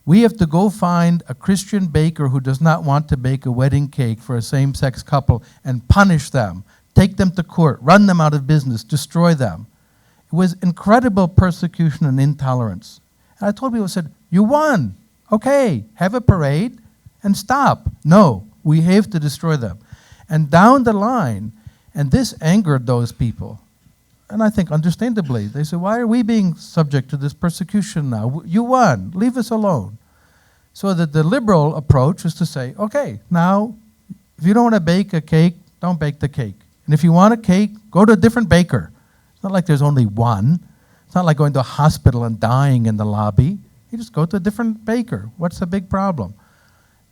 We have to go find a Christian baker who does not want to bake a wedding cake for a same-sex couple and punish them, take them to court, run them out of business, destroy them. It was incredible persecution and intolerance. And I told people, I said, you won. Okay, have a parade and stop. No, we have to destroy them. And down the line, and this angered those people. And I think understandably, they said, why are we being subject to this persecution now? You won, leave us alone. So that the liberal approach is to say, okay, now, if you don't want to bake a cake, don't bake the cake. And if you want a cake, go to a different baker. It's not like there's only one. It's not like going to a hospital and dying in the lobby. You just go to a different baker. What's the big problem?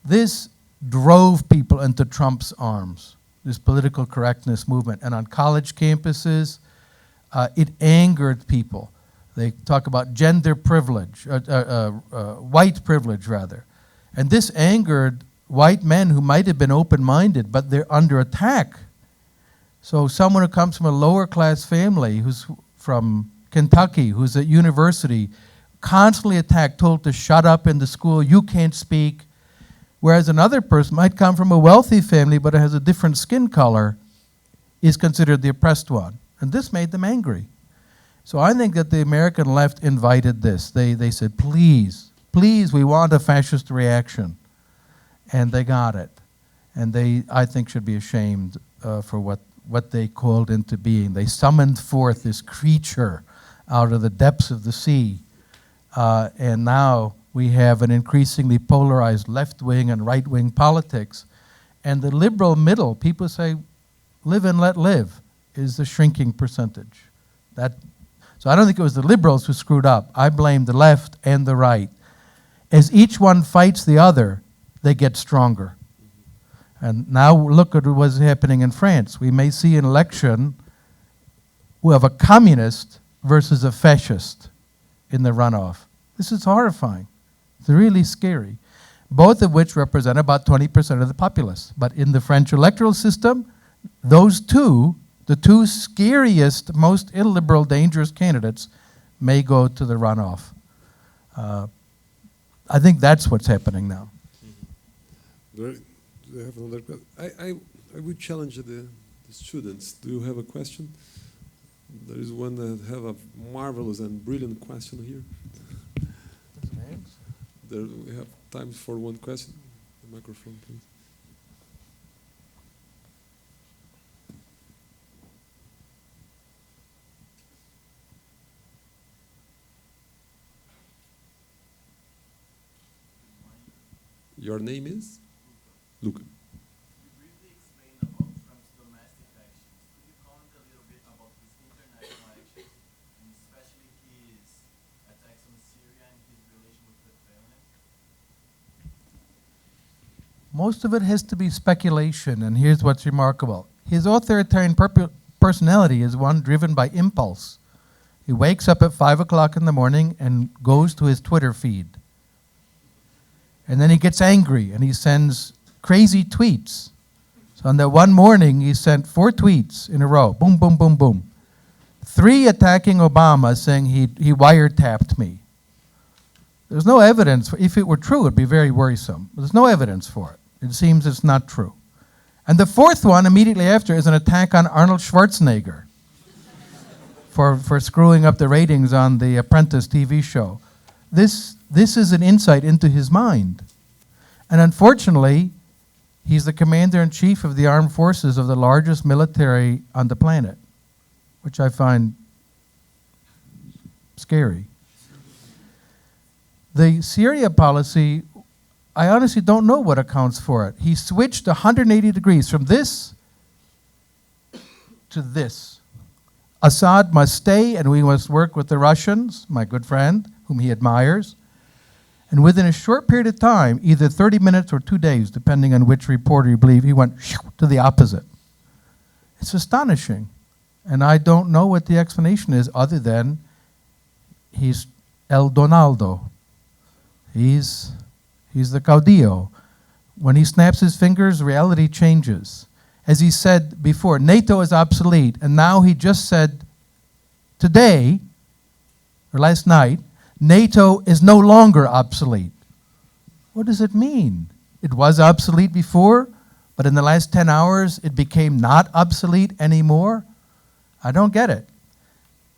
This drove people into Trump's arms, this political correctness movement. And on college campuses, it angered people. They talk about gender privilege, white privilege rather. And this angered white men who might have been open-minded, but they're under attack. So someone who comes from a lower class family, who's from Kentucky, who's at university, constantly attacked, told to shut up in the school, you can't speak. Whereas another person might come from a wealthy family but has a different skin color, is considered the oppressed one. And this made them angry. So I think that the American left invited this. They said, please, please, we want a fascist reaction. And they got it. And they, I think, should be ashamed for what they called into being. They summoned forth this creature out of the depths of the sea. And now we have an increasingly polarized left-wing and right-wing politics. And the liberal middle, people say, live and let live, is the shrinking percentage. So I don't think it was the liberals who screwed up. I blame the left and the right. As each one fights the other, they get stronger. And now look at what's happening in France. We may see an election of a communist versus a fascist in the runoff. This is horrifying. It's really scary. Both of which represent about 20% of the populace. But in the French electoral system, those two, the two scariest, most illiberal, dangerous candidates, may go to the runoff. I think that's what's happening now. Do I have another question? I would challenge the students. Do you have a question? There is one that have a marvelous and brilliant question here. There, we have time for one question. The microphone, please. Your name is? Luca. You briefly explained about Trump's domestic actions. Could you comment a little bit about his international actions, and especially his attacks on Syria and his relation with the Kremlin? Most of it has to be speculation, and here's what's remarkable. His authoritarian personality is one driven by impulse. He wakes up at 5 o'clock in the morning and goes to his Twitter feed. And then he gets angry and he sends crazy tweets. So on that one morning, he sent 4 tweets in a row. Boom, boom, boom, boom. 3 attacking Obama, saying he wiretapped me. There's no evidence. If it were true, it'd be very worrisome. But there's no evidence for it. It seems it's not true. And the 4th one, immediately after, is an attack on Arnold Schwarzenegger for screwing up the ratings on the Apprentice TV show. This is an insight into his mind. And unfortunately, he's the commander-in-chief of the armed forces of the largest military on the planet, which I find scary. The Syria policy, I honestly don't know what accounts for it. He switched 180 degrees from this to this. Assad must stay and we must work with the Russians, my good friend, whom he admires. And within a short period of time, either 30 minutes or 2 days, depending on which reporter you believe, he went to the opposite. It's astonishing. And I don't know what the explanation is other than he's El Donaldo. He's the caudillo. When he snaps his fingers, reality changes. As he said before, NATO is obsolete. And now he just said today, or last night, NATO is no longer obsolete. What does it mean? It was obsolete before, but in the last 10 hours, it became not obsolete anymore? I don't get it.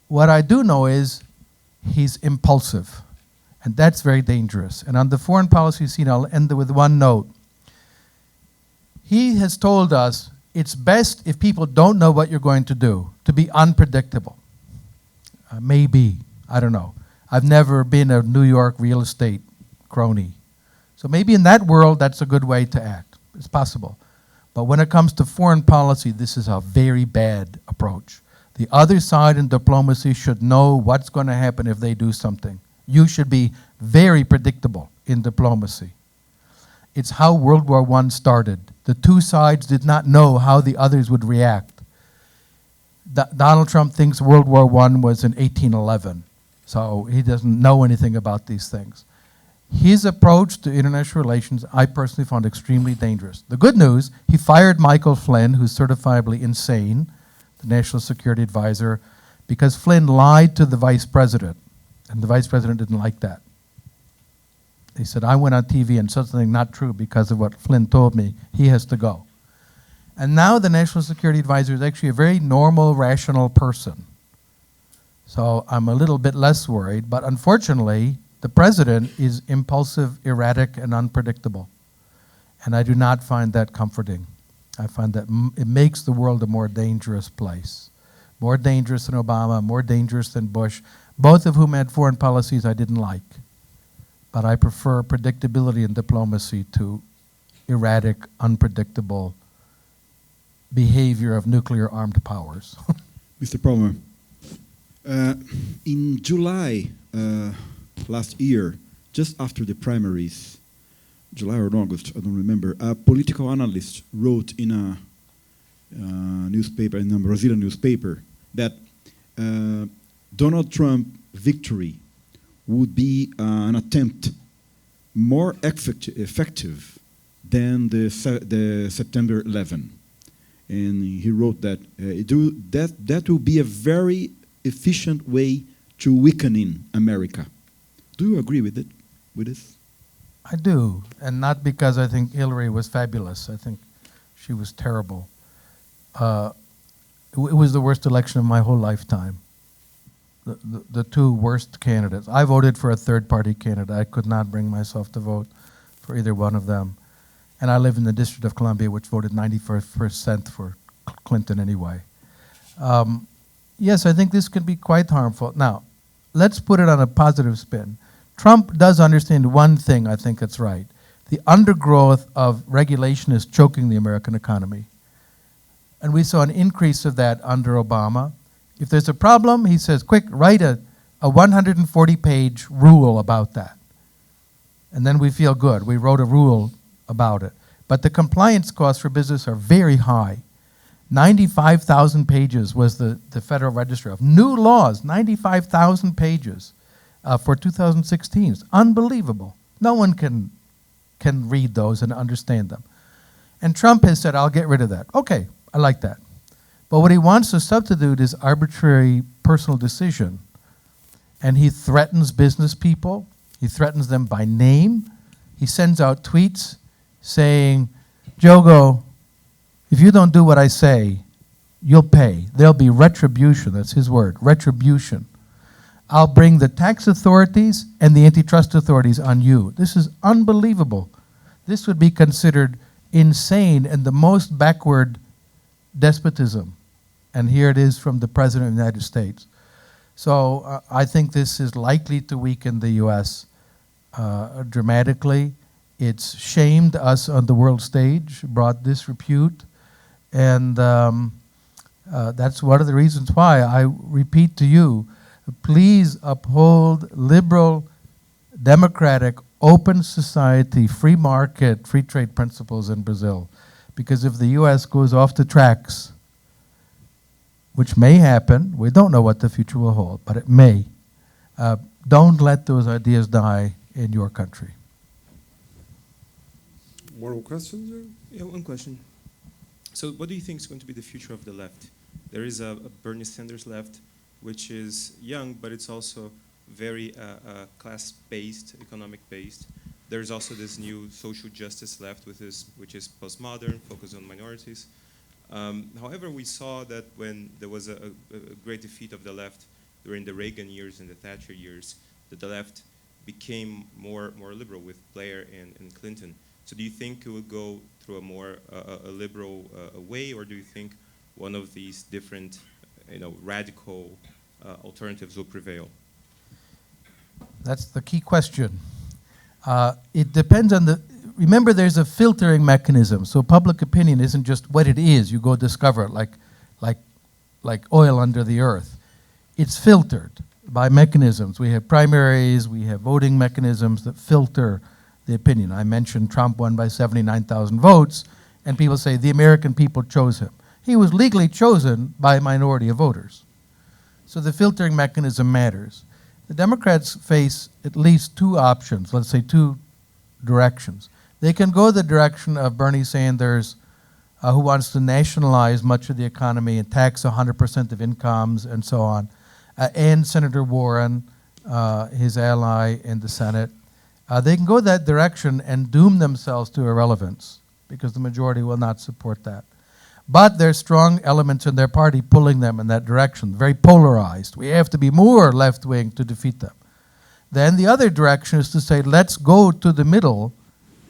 What I do know is he's impulsive, and that's very dangerous. And on the foreign policy scene, I'll end with one note. He has told us it's best if people don't know what you're going to do, to be unpredictable. Maybe, I don't know. I've never been a New York real estate crony. So maybe in that world, that's a good way to act. It's possible. But when it comes to foreign policy, this is a very bad approach. The other side in diplomacy should know what's going to happen if they do something. You should be very predictable in diplomacy. It's how World War I started. The two sides did not know how the others would react. Donald Trump thinks World War I was in 1811. So he doesn't know anything about these things. His approach to international relations, I personally found extremely dangerous. The good news, he fired Michael Flynn, who's certifiably insane, the National Security Advisor, because Flynn lied to the vice president, and the vice president didn't like that. He said, I went on TV and said something not true because of what Flynn told me. He has to go. And now the National Security Advisor is actually a very normal, rational person. So I'm a little bit less worried, but unfortunately, the president is impulsive, erratic, and unpredictable. And I do not find that comforting. I find that it makes the world a more dangerous place. More dangerous than Obama, more dangerous than Bush, both of whom had foreign policies I didn't like. But I prefer predictability in diplomacy to erratic, unpredictable behavior of nuclear-armed powers. Mr. Palmer, in July last year, just after the primaries, July or August, I don't remember, a political analyst wrote in a newspaper, in a Brazilian newspaper, that Donald Trump victory would be an attempt more effective than the September 11. And he wrote that that will be a very efficient way to weakening America. Do you agree with this? I do, and not because I think Hillary was fabulous. I think she was terrible. It was the worst election of my whole lifetime. The two worst candidates. I voted for a third-party candidate. I could not bring myself to vote for either one of them. And I live in the District of Columbia, which voted 91% for Clinton anyway. Yes, I think this could be quite harmful. Now, let's put it on a positive spin. Trump does understand one thing, I think that's right. The undergrowth of regulation is choking the American economy. And we saw an increase of that under Obama. If there's a problem, he says, quick, write a 140-page rule about that. And then we feel good. We wrote a rule about it. But the compliance costs for business are very high. 95,000 pages was the Federal Register of new laws, 95,000 pages for 2016. It's unbelievable. No one can read those and understand them. And Trump has said, I'll get rid of that. Okay, I like that. But what he wants to substitute is arbitrary personal decision. And he threatens business people. He threatens them by name. He sends out tweets saying, Jogo, if you don't do what I say, you'll pay. There'll be retribution. That's his word, retribution. I'll bring the tax authorities and the antitrust authorities on you. This is unbelievable. This would be considered insane and the most backward despotism. And here it is from the President of the United States. So I think this is likely to weaken the U.S. Dramatically. It's shamed us on the world stage, brought disrepute, and that's one of the reasons why I repeat to you, please uphold liberal, democratic, open society, free market, free trade principles in Brazil. Because if the U.S. goes off the tracks, which may happen, we don't know what the future will hold, but it may, don't let those ideas die in your country. More questions? Or? Yeah, one question. So what do you think is going to be the future of the left? There is a Bernie Sanders left, which is young, but it's also very class-based, economic-based. There's also this new social justice left, which is postmodern, focused on minorities. However, we saw that when there was a great defeat of the left during the Reagan years and the Thatcher years, that the left became more liberal with Blair and Clinton. So do you think it will go through a more liberal way, or do you think one of these different, radical alternatives will prevail? That's the key question. It depends on remember there's a filtering mechanism, so public opinion isn't just what it is, you go discover it like oil under the earth. It's filtered by mechanisms. We have primaries, we have voting mechanisms that filter the opinion. I mentioned Trump won by 79,000 votes, and people say the American people chose him. He was legally chosen by a minority of voters. So the filtering mechanism matters. The Democrats face at least two options, let's say two directions. They can go the direction of Bernie Sanders, who wants to nationalize much of the economy and tax 100% of incomes and so on, and Senator Warren, his ally in the Senate. They can go that direction and doom themselves to irrelevance because the majority will not support that. But there's strong elements in their party pulling them in that direction, very polarized. We have to be more left-wing to defeat them. Then the other direction is to say, let's go to the middle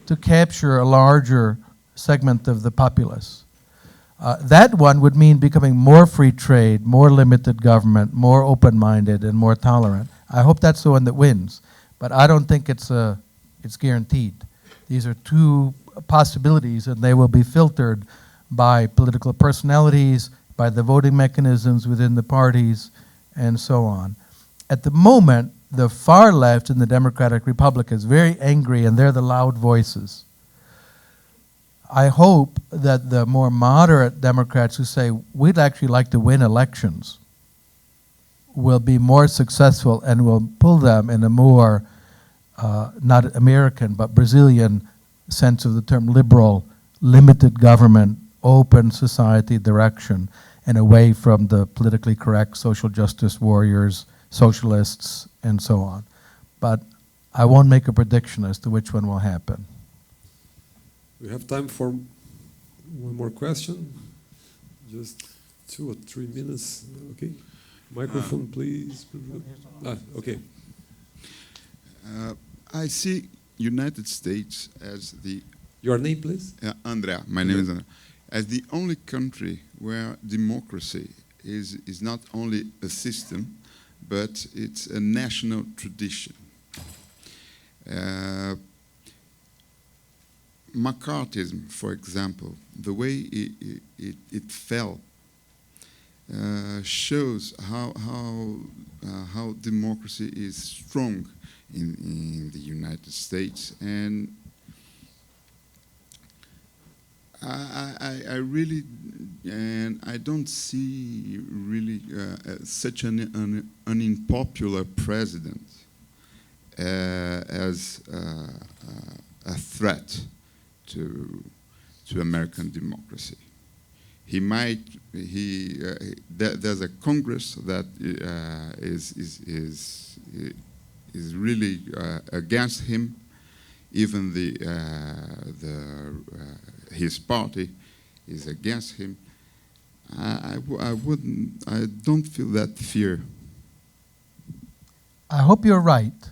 to capture a larger segment of the populace. That one would mean becoming more free trade, more limited government, more open-minded, and more tolerant. I hope that's the one that wins, but I don't think it's guaranteed. These are two possibilities, and they will be filtered by political personalities, by the voting mechanisms within the parties, and so on. At the moment, the far left in the Democratic Republic is very angry, and they're the loud voices. I hope that the more moderate Democrats who say, we'd actually like to win elections, will be more successful and will pull them in a more, not American, but Brazilian sense of the term liberal, limited government, open society direction, and away from the politically correct social justice warriors, socialists, and so on. But I won't make a prediction as to which one will happen. We have time for one more question. Just 2 or 3 minutes. Okay. Microphone, please. Okay. I see United States as the... Your name, please? Andrea. My name is Andrea. As the only country where democracy is not only a system, but it's a national tradition. McCarthyism, for example, the way it fell, shows how democracy is strong in the United States, and I really, and I don't see really such an unpopular president as a threat to American democracy. There's a Congress that is really against him. Even his party is against him. I don't feel that fear. I hope you're right.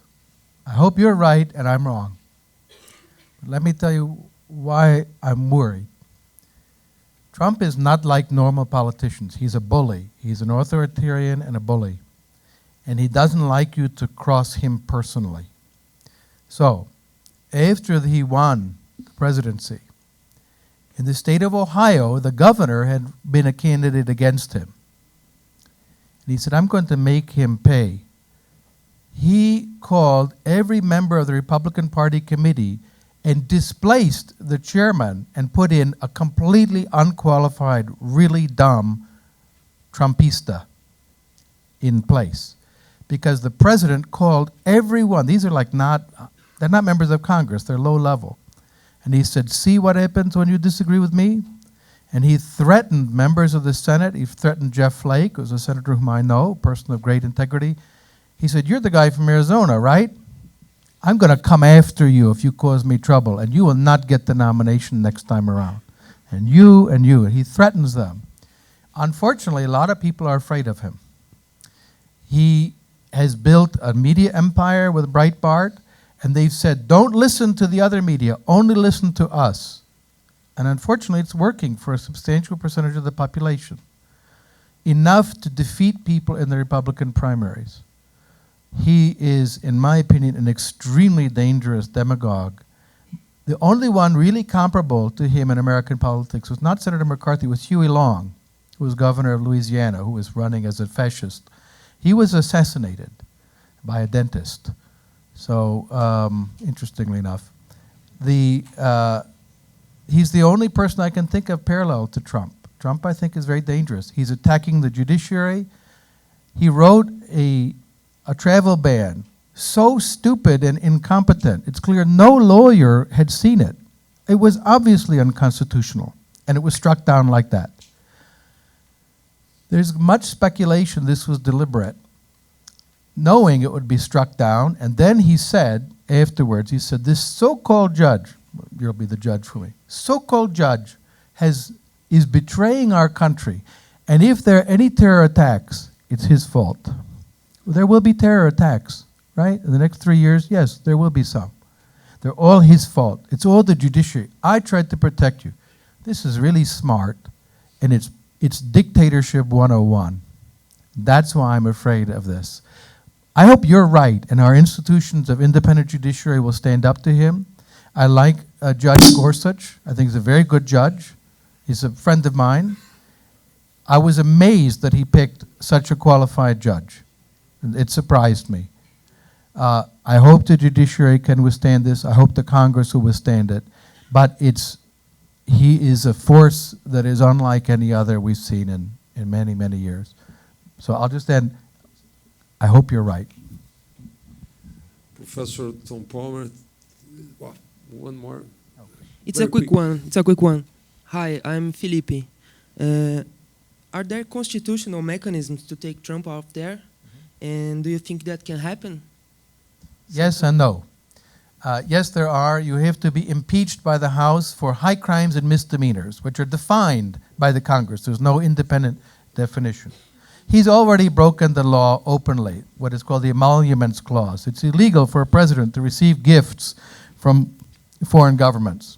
I hope you're right and I'm wrong. Let me tell you why I'm worried. Trump is not like normal politicians. He's a bully. He's an authoritarian and a bully. and he doesn't like you to cross him personally. So, after he won the presidency, in the state of Ohio, the governor had been a candidate against him. And he said, I'm going to make him pay. He called every member of the Republican Party committee and displaced the chairman and put in a completely unqualified, really dumb Trumpista in place. Because the president called everyone, these are like they're not members of Congress, they're low level. And he said, see what happens when you disagree with me? And he threatened members of the Senate. He threatened Jeff Flake, who's a senator whom I know, a person of great integrity. He said, you're the guy from Arizona, right? I'm going to come after you if you cause me trouble, and you will not get the nomination next time around. And you. And he threatens them. Unfortunately, a lot of people are afraid of him. He has built a media empire with Breitbart, and they've said, don't listen to the other media, only listen to us. And unfortunately, it's working for a substantial percentage of the population. Enough to defeat people in the Republican primaries. He is, in my opinion, an extremely dangerous demagogue. The only one really comparable to him in American politics was not Senator McCarthy, it was Huey Long, who was governor of Louisiana, who was running as a fascist. He was assassinated by a dentist. So, interestingly enough, he's the only person I can think of parallel to Trump. Trump, I think, is very dangerous. He's attacking the judiciary. He wrote a travel ban so stupid and incompetent, it's clear no lawyer had seen it. It was obviously unconstitutional, and it was struck down like that. There's much speculation this was deliberate, knowing it would be struck down, and then he said, afterwards, he said, this so-called judge, you'll be the judge for me, so-called judge is betraying our country, and if there are any terror attacks, it's his fault. There will be terror attacks, right? In the next 3 years, yes, there will be some. They're all his fault. It's all the judiciary. I tried to protect you. This is really smart, and it's dictatorship 101. That's why I'm afraid of this. I hope you're right, and our institutions of independent judiciary will stand up to him. I like Judge Gorsuch. I think he's a very good judge. He's a friend of mine. I was amazed that he picked such a qualified judge. It surprised me. I hope the judiciary can withstand this. I hope the Congress will withstand it. But he is a force that is unlike any other we've seen in many, many years. So I'll just end. I hope you're right. Professor Tom Palmer, one more. It's a quick one. Hi, I'm Felipe. Are there constitutional mechanisms to take Trump off there? And do you think that can happen? Yes and no. Yes, there are. You have to be impeached by the House for high crimes and misdemeanors, which are defined by the Congress. There's no independent definition. He's already broken the law openly, what is called the Emoluments Clause. It's illegal for a president to receive gifts from foreign governments.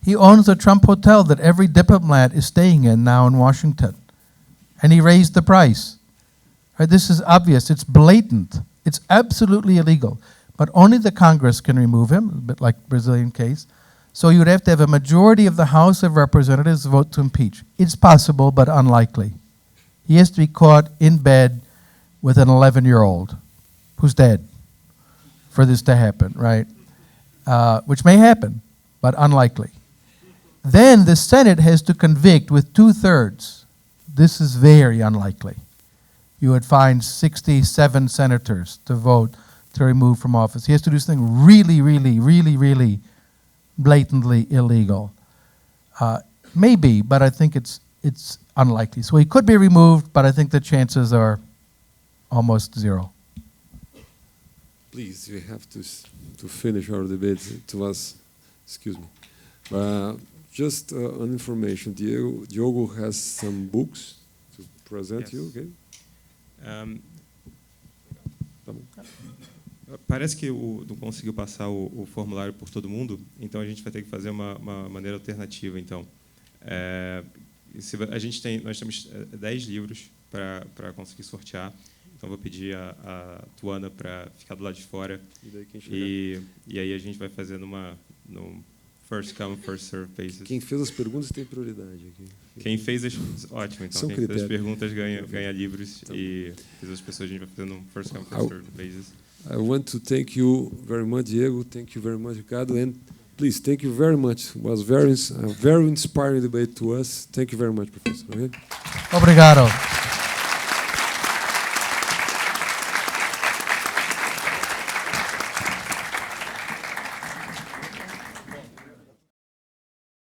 He owns the Trump Hotel that every diplomat is staying in now in Washington. And he raised the price. Right, this is obvious. It's blatant. It's absolutely illegal. But only the Congress can remove him, a bit like the Brazilian case. So you would have to have a majority of the House of Representatives vote to impeach. It's possible, but unlikely. He has to be caught in bed with an 11-year-old who's dead for this to happen, right? Which may happen, but unlikely. Then the Senate has to convict with 2/3. This is very unlikely. You would find 67 senators to vote to remove from office. He has to do something really, really, really, really blatantly illegal. Maybe, but I think it's unlikely. So he could be removed, but I think the chances are almost zero. Please, we have to finish our debate. It was, excuse me. Just an information, Diogo has some books to present you, okay? Parece que não conseguiu passar o formulário por todo mundo, então a gente vai ter que fazer uma maneira alternativa. Então, nós temos 10 livros para conseguir sortear. Então vou pedir a Tuana para ficar do lado de fora. E daí quem chegar. E aí a gente vai fazendo no first come, first serve basis. Quem fez as perguntas tem prioridade aqui. Quem fez as... Ótimo, então. São Quem fez as critérios. perguntas ganha livros. Tá. E as pessoas a gente vai fazendo um first come, first serve basis. I want to thank you very much, Diego. Thank you very much, Ricardo. And please, thank you very much. It was a very inspiring debate to us. Thank you very much, Professor. Okay? Obrigado.